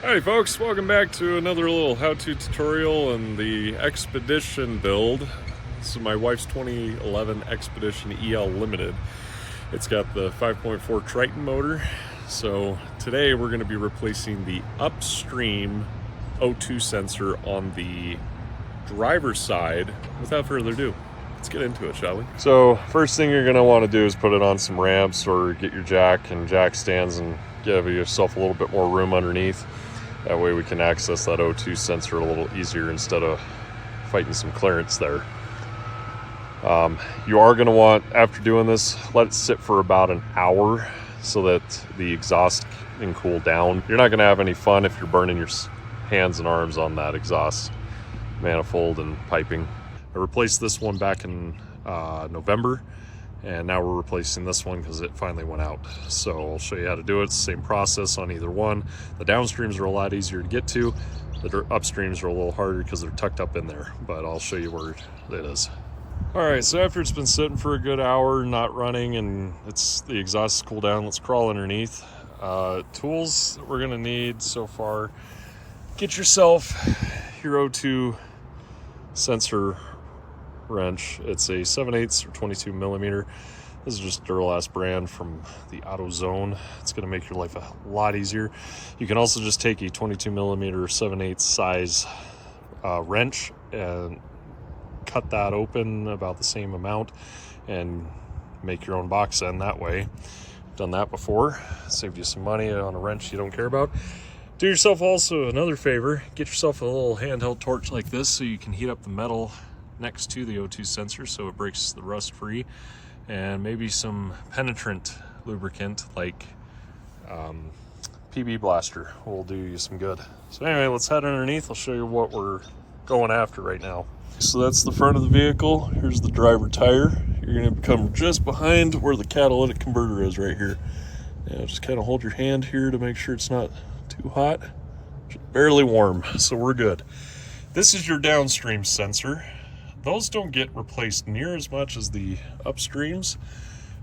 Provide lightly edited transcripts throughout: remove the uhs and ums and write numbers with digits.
Hi folks, welcome back to another little how-to tutorial on the Expedition build. This is my wife's 2011 Expedition EL Limited. It's got the 5.4 Triton motor. So today we're going to be replacing the Upstream O2 sensor on the driver's side. Without further ado, let's get into it, shall we? So first thing you're going to want to do is put it on some ramps or get your jack and jack stands and give yourself a little bit more room underneath. That way we can access that O2 sensor a little easier instead of fighting some clearance there. You are going to want, after doing this, let it sit for about an hour so that the exhaust can cool down. You're not going to have any fun if you're burning your hands and arms on that exhaust manifold and piping. I replaced this one back in November. And now we're replacing this one because it finally went out. So I'll show you how to do it. It's the same process on either one. The downstreams are a lot easier to get to. The upstreams are a little harder because they're tucked up in there, but I'll show you where it is. All right, so after it's been sitting for a good hour, not running, and the exhaust is cooled down, let's crawl underneath. Tools that we're gonna need so far: get yourself your O2 sensor wrench. It's a 7/8 or 22 millimeter. This is just Duralast brand from the AutoZone. It's going to make your life a lot easier. You can also just take a 22 millimeter 7/8 size wrench and cut that open about the same amount and make your own box end that way. Done that before. Saved you some money on a wrench you don't care about. Do yourself also another favor. Get yourself a little handheld torch like this so you can heat up the metal next to the O2 sensor so it breaks the rust free, and maybe some penetrant lubricant like PB Blaster will do you some good. So anyway, let's head underneath. I'll show you what we're going after right now. So that's the front of the vehicle. Here's the driver tire. You're going to come just behind where the catalytic converter is right here. Just kind of hold your hand here to make sure it's not too hot. Just barely warm, so we're good. This is your downstream sensor. Those don't get replaced near as much as the upstreams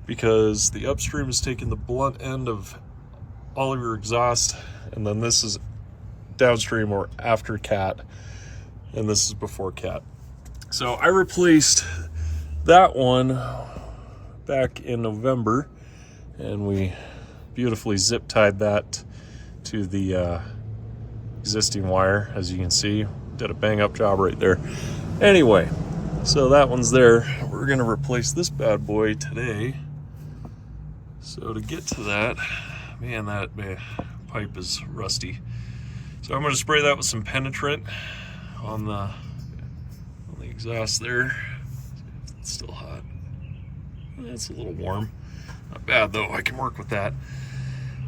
because the upstream is taking the blunt end of all of your exhaust, and then this is downstream or after cat, and this is before cat. So I replaced that one back in November, and we beautifully zip tied that to the existing wire. As you can see, did a bang up job right there. Anyway, so that one's there. We're gonna replace this bad boy today. So to get to that, man, that pipe is rusty. So I'm gonna spray that with some penetrant on the exhaust there. It's still hot. It's a little warm. Not bad though, I can work with that.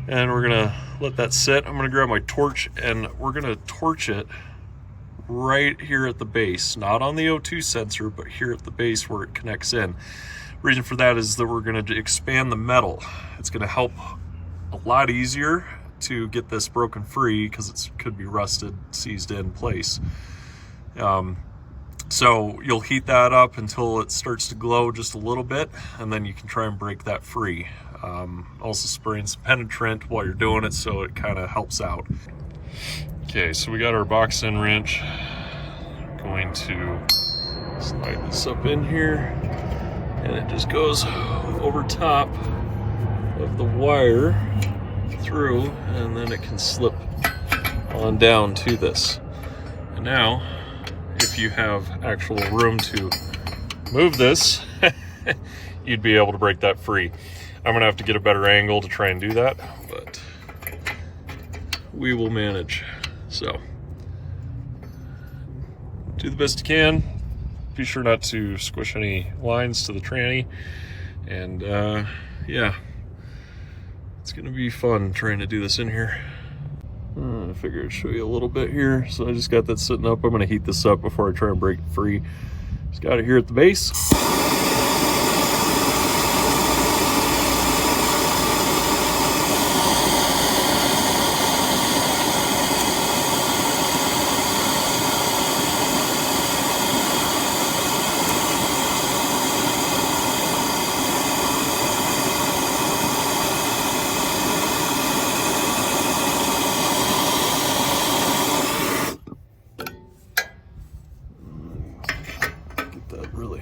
And we're gonna let that sit. I'm gonna grab my torch and we're gonna torch it right here at the base, not on the O2 sensor, but here at the base where it connects in. Reason for that is that we're going to expand the metal. It's going to help a lot easier to get this broken free because it could be rusted, seized in place. So you'll heat that up until it starts to glow just a little bit, and then you can try and break that free. Also spraying some penetrant while you're doing it so it kind of helps out. Okay, so we got our box end wrench. We're going to slide this up in here, and it just goes over top of the wire through, and then it can slip on down to this. And now, if you have actual room to move this, you'd be able to break that free. I'm gonna have to get a better angle to try and do that, but we will manage. So do the best you can. Be sure not to squish any lines to the tranny, and yeah, it's gonna be fun trying to do this in here. I figured I'd show you a little bit here. So I just got that sitting up. I'm gonna heat this up before I try and break it free. Just got it here at the base.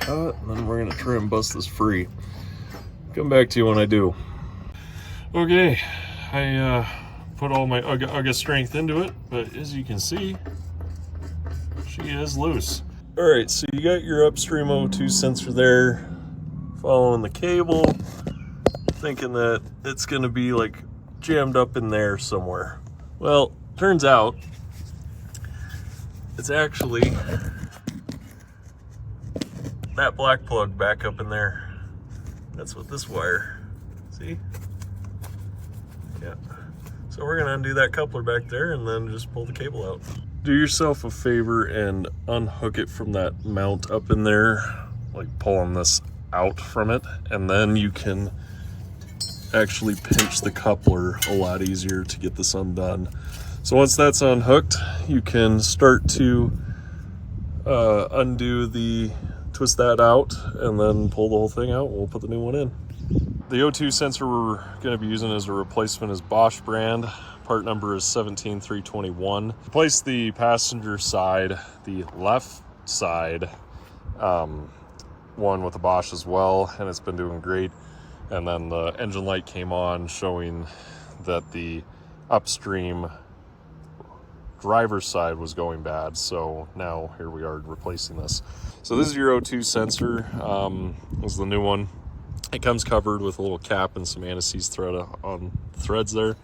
And then we're gonna try and bust this free. Come back to you when I do. Okay, I put all my Ugga strength into it, but as you can see, she is loose. All right, so you got your Upstream O2 sensor there, following the cable, thinking that it's gonna be like jammed up in there somewhere. Well, turns out it's actually that black plug back up in there. That's what this wire, see? Yeah. So we're gonna undo that coupler back there and then just pull the cable out. Do yourself a favor and unhook it from that mount up in there, like pulling this out from it, and then you can actually pinch the coupler a lot easier to get this undone. So once that's unhooked, you can start to twist that out and then pull the whole thing out. We'll put the new one in. The O2 sensor we're going to be using as a replacement is Bosch brand. Part number is 17321. Replace the passenger side, the left side, one with the Bosch as well, and it's been doing great. And then the engine light came on showing that the Upstream driver's side was going bad, so now here we are replacing this. So this is your O2 sensor. This is the new one. It comes covered with a little cap and some anti-seize thread on the threads there.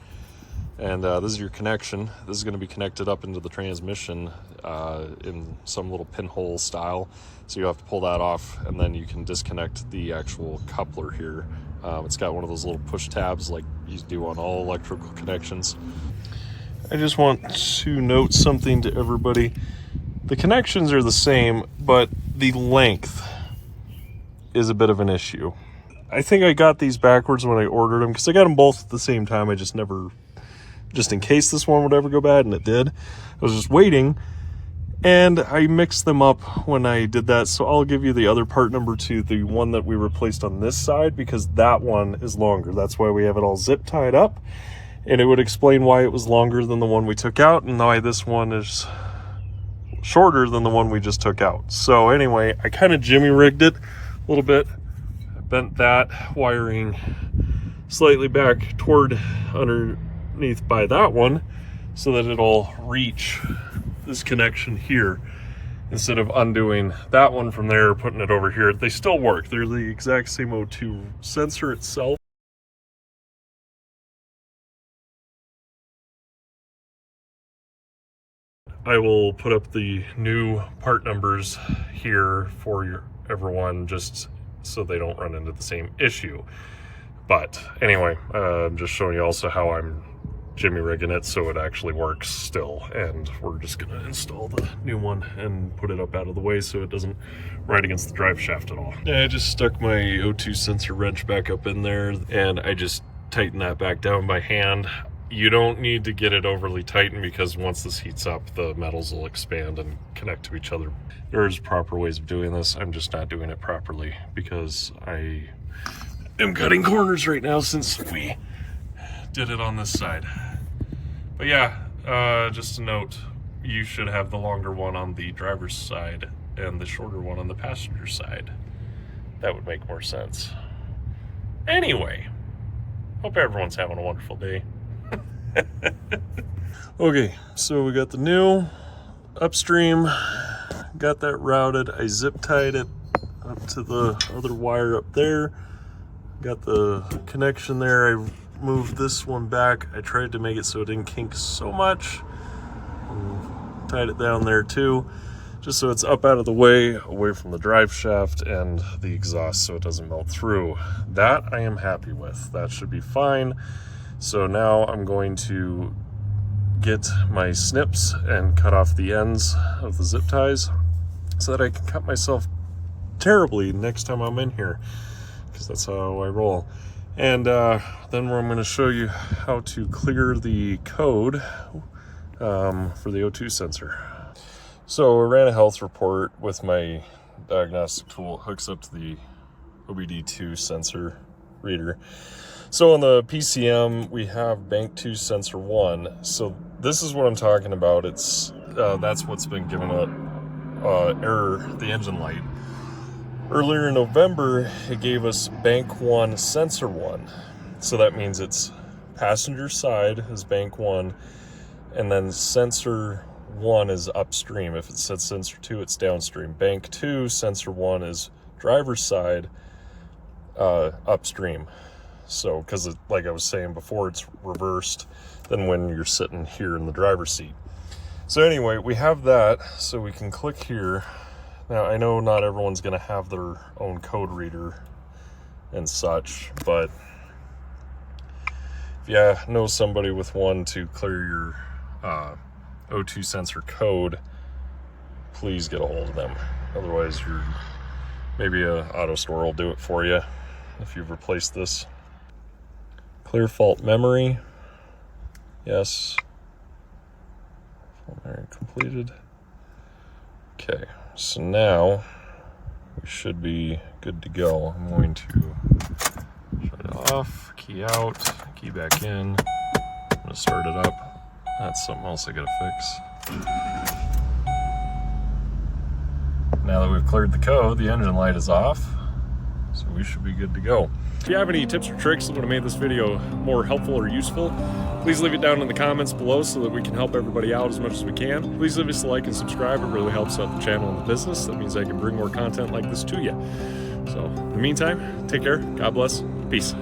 And this is your connection. This is going to be connected up into the transmission in some little pinhole style. So you have to pull that off, and then you can disconnect the actual coupler here. It's got one of those little push tabs like you do on all electrical connections. I just want to note something to everybody. The connections are the same, but the length is a bit of an issue. I think I got these backwards when I ordered them because I got them both at the same time. I just never, just in case this one would ever go bad, and it did. I was just waiting, and I mixed them up when I did that. So I'll give you the other part number to the one that we replaced on this side, because that one is longer. That's why we have it all zip tied up. And it would explain why it was longer than the one we took out, and why this one is shorter than the one we just took out. So anyway, I kind of jimmy rigged it a little bit. I bent that wiring slightly back toward underneath by that one so that it'll reach this connection here instead of undoing that one from there, putting it over here. They still work. They're the exact same O2 sensor itself. I will put up the new part numbers here for everyone, just so they don't run into the same issue. But anyway, I'm just showing you also how I'm jimmy rigging it so it actually works still. And we're just gonna install the new one and put it up out of the way so it doesn't ride against the drive shaft at all. I just stuck my O2 sensor wrench back up in there, and I just tightened that back down by hand. You don't need to get it overly tightened, because once this heats up, the metals will expand and connect to each other. There's proper ways of doing this. I'm just not doing it properly because I am cutting corners right now since we did it on this side. But yeah, just a note, you should have the longer one on the driver's side and the shorter one on the passenger side. That would make more sense. Anyway, hope everyone's having a wonderful day. Okay, so we got the new Upstream, got that routed. I zip tied it up to the other wire up there, got the connection there. I moved this one back. I tried to make it so it didn't kink so much, and tied it down there too, just so it's up out of the way, away from the drive shaft and the exhaust, so it doesn't melt through. That I am happy with. That should be fine. So now I'm going to get my snips and cut off the ends of the zip ties so that I can cut myself terribly next time I'm in here, because that's how I roll. And then I'm going to show you how to clear the code for the O2 sensor. So I ran a health report with my diagnostic tool. It hooks up to the OBD2 sensor reader. So on the PCM, we have bank 2 sensor 1. So this is what I'm talking about. It's that's what's been giving up error, the engine light. Earlier in November, it gave us bank 1, sensor 1. So that means it's passenger side is bank 1, and then sensor 1 is upstream. If it said sensor 2, it's downstream. Bank 2, sensor 1 is driver's side, upstream. So, because like I was saying before, it's reversed than when you're sitting here in the driver's seat. So anyway, we have that, so we can click here. Now, I know not everyone's going to have their own code reader and such, but if you know somebody with one to clear your O2 sensor code, please get a hold of them. Otherwise, maybe a auto store will do it for you if you've replaced this. Clear fault memory. Yes. Fault memory completed. Okay, so now we should be good to go. I'm going to shut it off, key out, key back in. I'm going to start it up. That's something else I gotta fix. Now that we've cleared the code, the engine light is off, so we should be good to go. If you have any tips or tricks that would have made this video more helpful or useful, please leave it down in the comments below so that we can help everybody out as much as we can. Please leave us a like and subscribe. It really helps out the channel and the business. That means I can bring more content like this to you. So in the meantime, take care, God bless, peace.